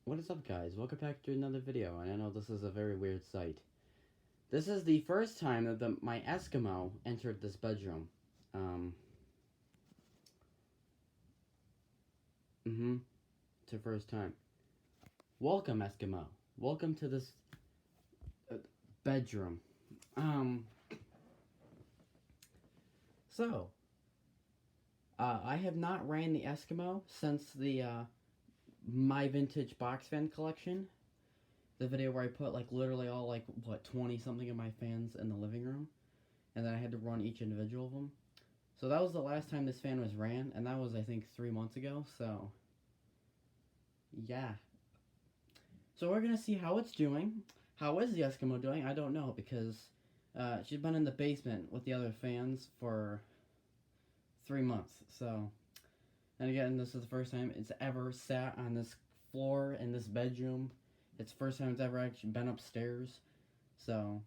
What is up, guys? Welcome back to another video, and I know this is a very weird sight. This is the first time that my Eskimo entered this bedroom. It's the first time. Welcome, Eskimo. Welcome to this bedroom. I have not ran the Eskimo since the, My Vintage Box Fan collection. The video where I put, like, literally all, 20-something of my fans in the living room. And then I had to run each individual of them. So that was the last time this fan was ran, and that was, I think, 3 months ago, so... yeah. So we're gonna see how it's doing. How is the Eskimo doing? I don't know, because she's been in the basement with the other fans for 3 months, so... And again, this is the first time it's ever sat on this floor in this bedroom. It's the first time it's ever actually been upstairs. So,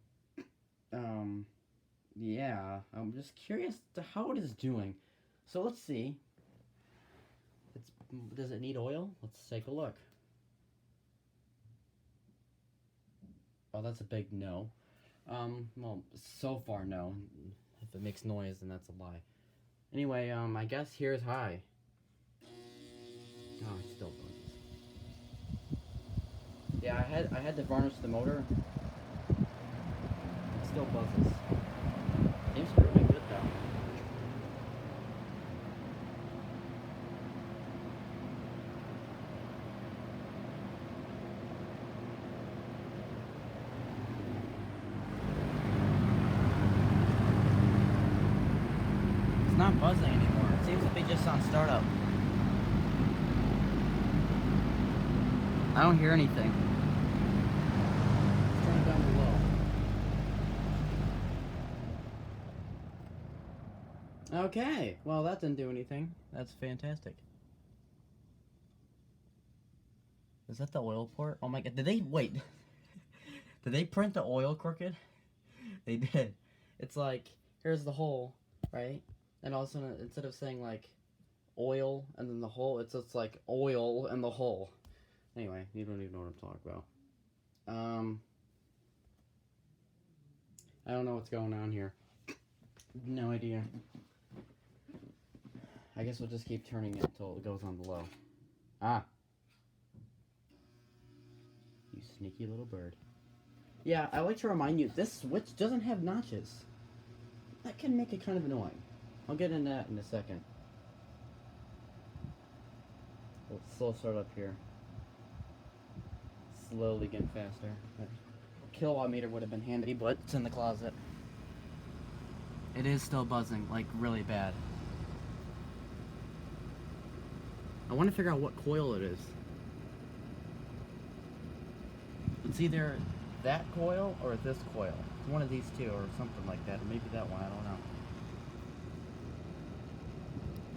yeah, I'm just curious to how it is doing. So let's see. Does it need oil? Let's take a look. Oh, that's a big no. Well, so far no. If it makes noise, then that's a lie. Anyway, I guess here's high. Oh, it still buzzes. Yeah, I had to varnish the motor. It still buzzes. Seems pretty good though. It's not buzzing anymore. It seems to be just on startup. I don't hear anything. Let's turn it down below. Okay, well that didn't do anything. That's fantastic. Is that the oil port? Oh my god, did they, wait. Did they print the oil crooked? They did. It's like, here's the hole, right? And all of a sudden, instead of saying like oil and then the hole, it's just like oil and the hole. Anyway, you don't even know what I'm talking about. I don't know what's going on here. No idea. I guess we'll just keep turning it until it goes on the low. Ah. You sneaky little bird. Yeah, I like to remind you, this switch doesn't have notches. That can make it kind of annoying. I'll get into that in a second. Let's slow start up here. Slowly getting faster. Kilowatt meter would have been handy, but it's in the closet. It is still buzzing, like really bad. I want to figure out what coil it is. It's either that coil or this coil. It's one of these two or something like that, or maybe that one, I don't know.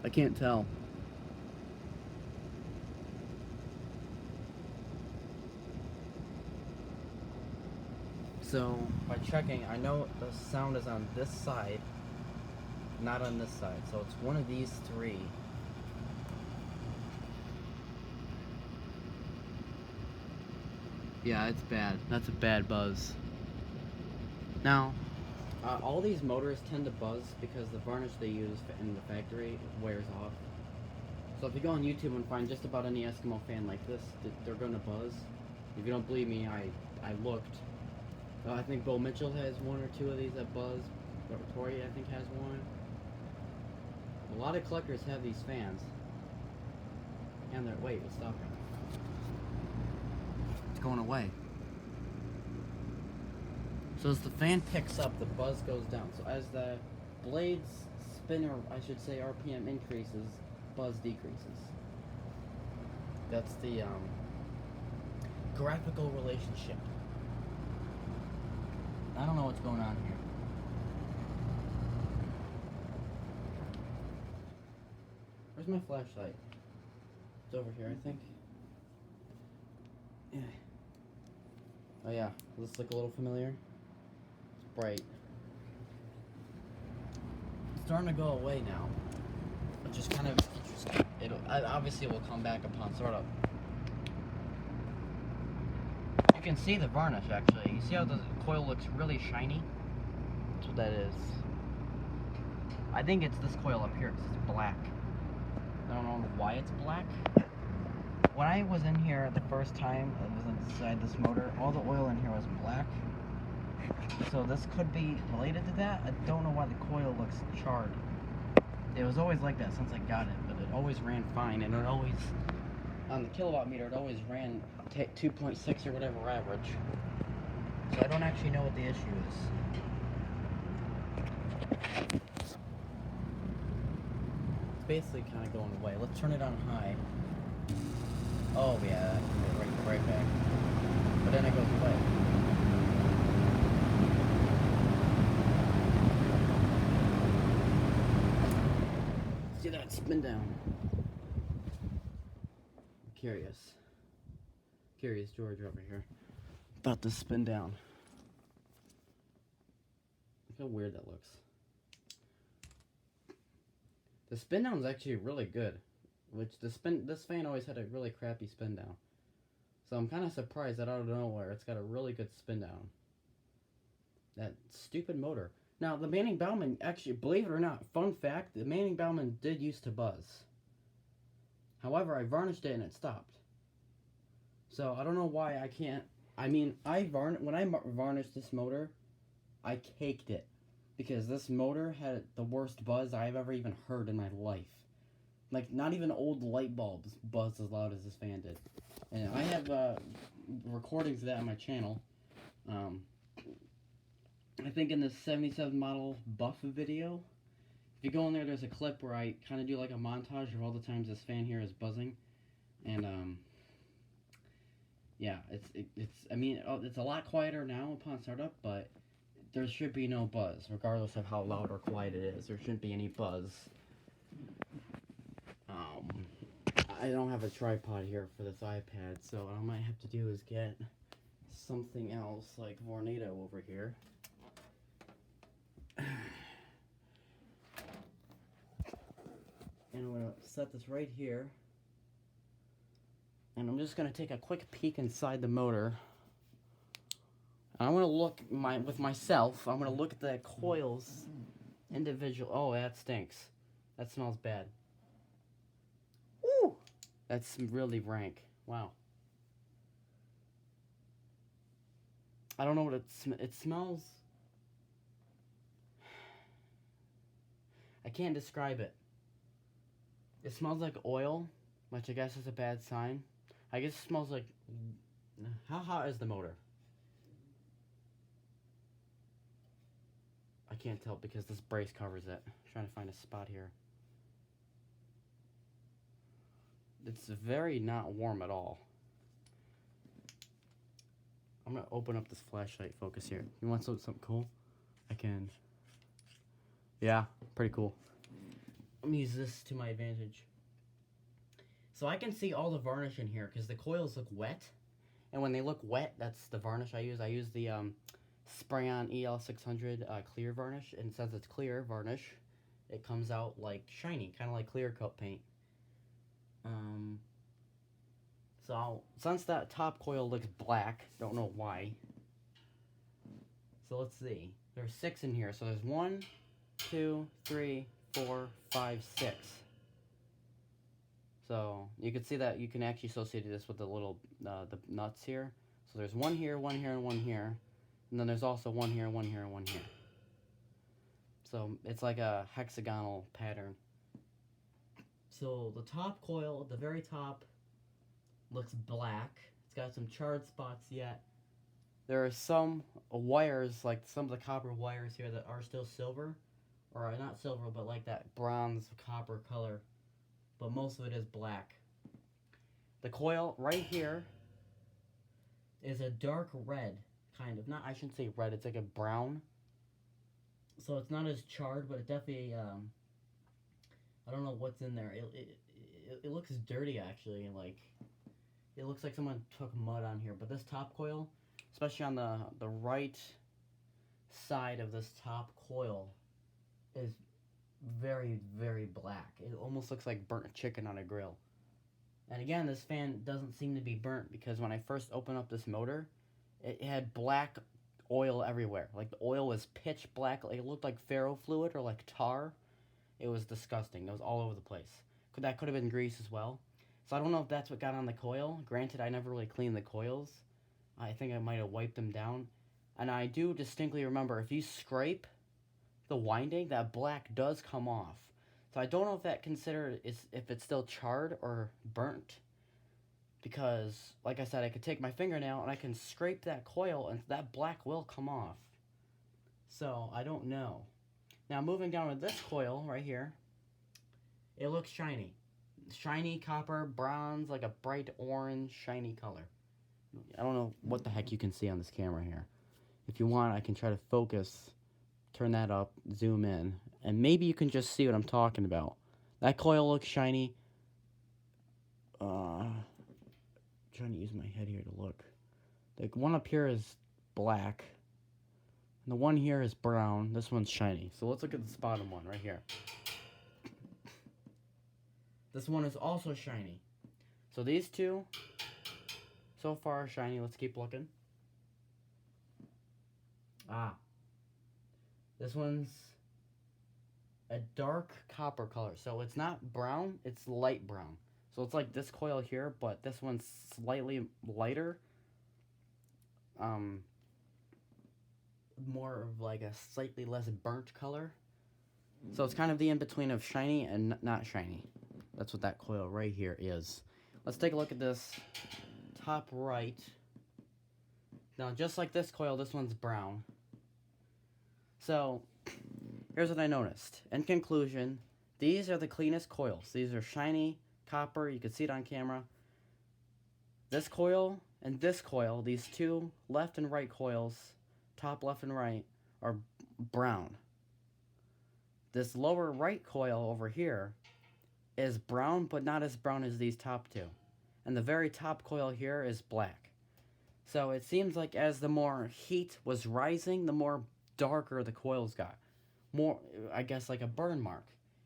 I can't tell. So, by checking, I know the sound is on this side, not on this side. So it's one of these three. Yeah, it's bad. That's a bad buzz. Now, all these motors tend to buzz because the varnish they use in the factory wears off. So if you go on YouTube and find just about any Eskimo fan like this, they're gonna buzz. If you don't believe me, I looked. I think Bo Mitchell has one or two of these that buzz. Tori, I think, has one. A lot of collectors have these fans. And they're... wait, it's stopping. It's going away. So as the fan picks up, the buzz goes down. So as the blades spin, or I should say RPM increases, buzz decreases. That's the graphical relationship. I don't know what's going on here. Where's my flashlight? It's over here, I think. Yeah. Oh yeah, does this look a little familiar? It's bright. It's starting to go away now, which is kind of interesting. Obviously will come back upon startup. can see the varnish actually. You see how the coil looks really shiny? That's what that is. I think it's this coil up here because it's black. I don't know why it's black. When I was in here the first time, I was inside this motor, all the oil in here was black. So this could be related to that. I don't know why the coil looks charred. It was always like that since I got it, but it always ran fine, and it always, on the kilowatt meter, it always ran 2.6 or whatever average. So I don't actually know what the issue is. It's basically kind of going away. Let's turn it on high. Oh yeah, that can go right back. But then it goes away. See that spin down. Curious George over here. About to spin down. Look how weird that looks. The spin down is actually really good. Which this fan always had a really crappy spin down. So I'm kind of surprised that out of nowhere it's got a really good spin down. That stupid motor. Now the Manning-Baumann, actually, believe it or not, fun fact, the Manning-Baumann did used to buzz. However, I varnished it and it stopped. So I don't know why I can't. I mean, when I varnished this motor, I caked it because this motor had the worst buzz I've ever even heard in my life. Like, not even old light bulbs buzzed as loud as this fan did. And I have recordings of that on my channel. I think in the 77 model buff video, if you go in there, there's a clip where I kind of do like a montage of all the times this fan here is buzzing. And, yeah, I mean, it's a lot quieter now upon startup, but there should be no buzz, regardless of how loud or quiet it is. There shouldn't be any buzz. I don't have a tripod here for this iPad, so what I might have to do is get something else like Vornado over here. And I'm going to set this right here. And I'm just going to take a quick peek inside the motor. And I'm going to look with myself. I'm going to look at the coils individual. Oh, that stinks. That smells bad. Woo! That's really rank. Wow. I don't know what it smells. I can't describe it. It smells like oil, which I guess is a bad sign. I guess it smells like... How hot is the motor? I can't tell because this brace covers it. I'm trying to find a spot here. It's very not warm at all. I'm going to open up this flashlight focus here. You want something cool? I can... Yeah, pretty cool. Let me use this to my advantage. So I can see all the varnish in here because the coils look wet. And when they look wet, that's the varnish I use. I use the Spray-On EL600 clear varnish. And since it's clear varnish, it comes out like shiny, kind of like clear coat paint. So since that top coil looks black, don't know why. So let's see. There's 6 in here. So there's 1, 2, 3, 4, 5, 6. So you can see that you can actually associate this with the little the nuts here. So there's 1 here, 1 here, and 1 here, and then there's also 1 here, 1 here, and 1 here. So it's like a hexagonal pattern. So the top coil at the very top looks black. It's got some charred spots yet. There are some wires, like some of the copper wires here, that are still silver. Or not silver, but like that bronze copper color. But most of it is black. The coil right here is a dark red, kind of. Not, I shouldn't say red, it's like a brown. So it's not as charred, but it definitely, I don't know what's in there. It looks dirty, actually. Like, it looks like someone took mud on here. But this top coil, especially on the right side of this top coil, is very, very black. It almost looks like burnt chicken on a grill. And again, this fan doesn't seem to be burnt because when I first opened up this motor, It had black oil everywhere. Like the oil was pitch black. Like it looked like ferro fluid or like tar. It was disgusting. It was all over the place. That could have been grease as well. So I don't know if that's what got on the coil. Granted, I never really cleaned the coils. I think I might have wiped them down. And I do distinctly remember if you scrape the winding, that black does come off. So I don't know if that considered is if it's still charred or burnt. Because, like I said, I could take my fingernail and I can scrape that coil and that black will come off. So I don't know. Now moving down to this coil right here, it looks shiny. Shiny copper, bronze, like a bright orange, shiny color. I don't know what the heck you can see on this camera here. If you want, I can try to focus, turn that up, zoom in, and maybe you can just see what I'm talking about. That coil looks shiny. Trying to use my head here to look. The one up here is black. And the one here is brown. This one's shiny. So let's look at this bottom one right here. This one is also shiny. So these two so far are shiny. Let's keep looking. This one's a dark copper color. So it's not brown, it's light brown. So it's like this coil here, but this one's slightly lighter. More of like a slightly less burnt color. So it's kind of the in-between of shiny and not shiny. That's what that coil right here is. Let's take a look at this top right. Now, just like this coil, this one's brown. So, here's what I noticed. In conclusion, these are the cleanest coils. These are shiny, copper, you can see it on camera. This coil and this coil, these two left and right coils, top left and right, are brown. This lower right coil over here is brown, but not as brown as these top two. And the very top coil here is black. So it seems like as the more heat was rising, the more darker the coils got. More, I guess, like a burn mark.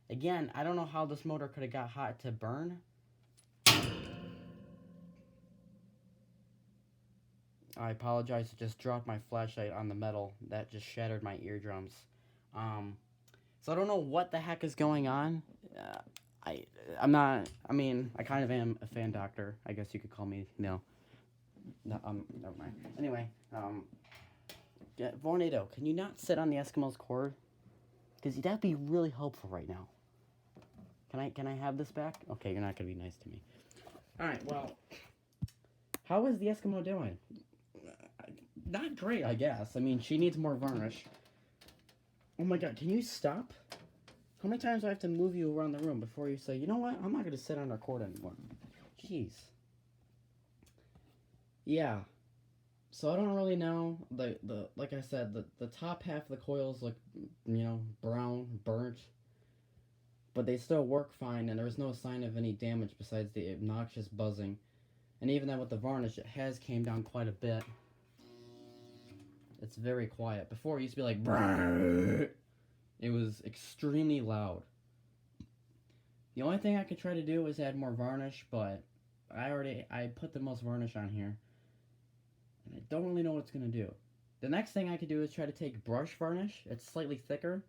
Again, I don't know how this motor could have got hot to burn. I apologize, I just dropped my flashlight on the metal. That just shattered my eardrums. So I don't know what the heck is going on. I'm not, I mean, I kind of am a fan doctor. I guess you could call me, no, never mind. Anyway, yeah, Vornado, can you not sit on the Eskimo's cord? Because that'd be really helpful right now. Can I have this back? Okay, you're not going to be nice to me. Alright, well, how is the Eskimo doing? Not great, I guess. I mean, she needs more varnish. Oh my god, can you stop? How many times do I have to move you around the room before you say, you know what, I'm not going to sit on our cord anymore? Jeez. Yeah. So I don't really know. Like I said, the top half of the coils look, brown, burnt. But they still work fine, and there's no sign of any damage besides the obnoxious buzzing. And even then with the varnish, it has came down quite a bit. It's very quiet. Before it used to be like, brrr. It was extremely loud. The only thing I could try to do is add more varnish, but I put the most varnish on here. And I don't really know what it's going to do. The next thing I could do is try to take brush varnish. It's slightly thicker.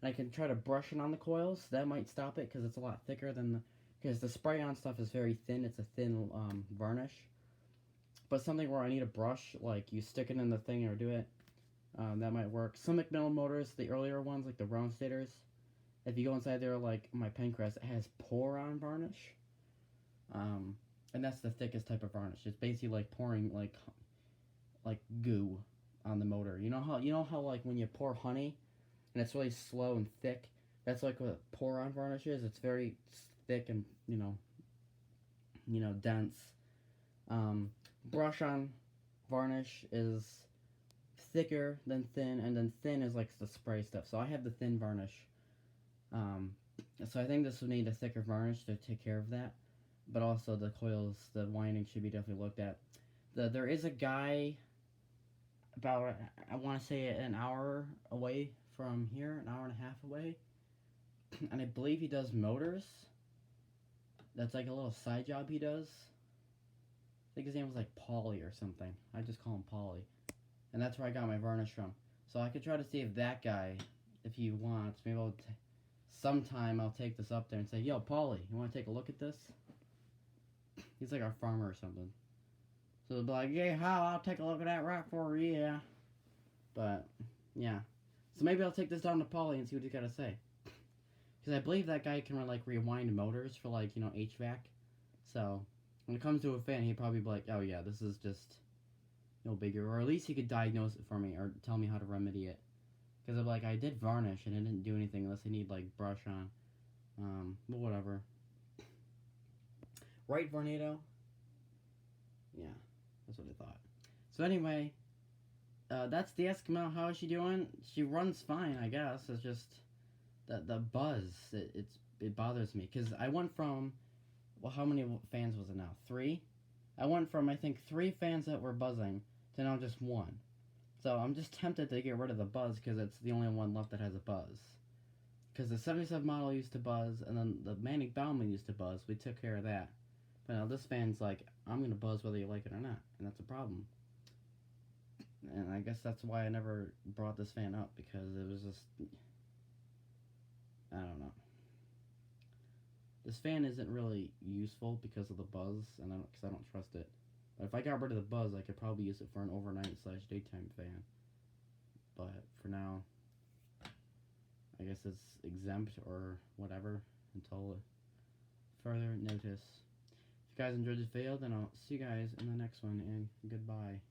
And I can try to brush it on the coils. That might stop it because it's a lot thicker than because the spray-on stuff is very thin. It's a thin varnish. But something where I need a brush, like you stick it in the thing or do it, that might work. Some McMillan motors, the earlier ones, like the round stators, if you go inside there, like my Pencrest, it has pour-on varnish. And that's the thickest type of varnish. It's basically like pouring like goo on the motor. You know how like when you pour honey and it's really slow and thick? That's like what pour-on varnish is. It's very thick and dense. Brush-on varnish is thicker than thin, and then thin is like the spray stuff. So I have the thin varnish. So I think this would need a thicker varnish to take care of that. But also the coils, the winding should be definitely looked at. There is a guy about, I want to say an hour away from here, an hour and a half away. And I believe he does motors. That's like a little side job he does. think his name was like Polly or something. I just call him Polly. And that's where I got my varnish from. So I could try to save that guy if he wants. Maybe sometime I'll take this up there and say, yo, Polly, you want to take a look at this? He's like our farmer or something. So they'll be like, yeah, how? I'll take a look at that right for you, yeah. But, yeah. So maybe I'll take this down to Polly and see what he's got to say. Because I believe that guy can, like, rewind motors for, like, you know, HVAC. So, when it comes to a fan, he'd probably be like, oh, yeah, this is just no bigger. Or at least he could diagnose it for me or tell me how to remedy it. Because I'm like, I did varnish and it didn't do anything unless I need, like, brush on. But whatever. Right, Vornado? Yeah, that's what I thought. So anyway, that's the Eskimo. How is she doing? She runs fine, I guess. It's just the buzz. It bothers me. Because I went from, well, how many fans was it now? 3? I went from, I think, 3 fans that were buzzing to now just 1. So I'm just tempted to get rid of the buzz because it's the only one left that has a buzz. Because the 77 model used to buzz, and then the Manning Bauman used to buzz. We took care of that. But now this fan's like, I'm going to buzz whether you like it or not. And that's a problem. And I guess that's why I never brought this fan up. Because it was just, I don't know. This fan isn't really useful because of the buzz. And because I don't trust it. But if I got rid of the buzz, I could probably use it for an overnight/daytime fan. But for now, I guess it's exempt or whatever until further notice. If you guys enjoyed this video, then I'll see you guys in the next one, and goodbye.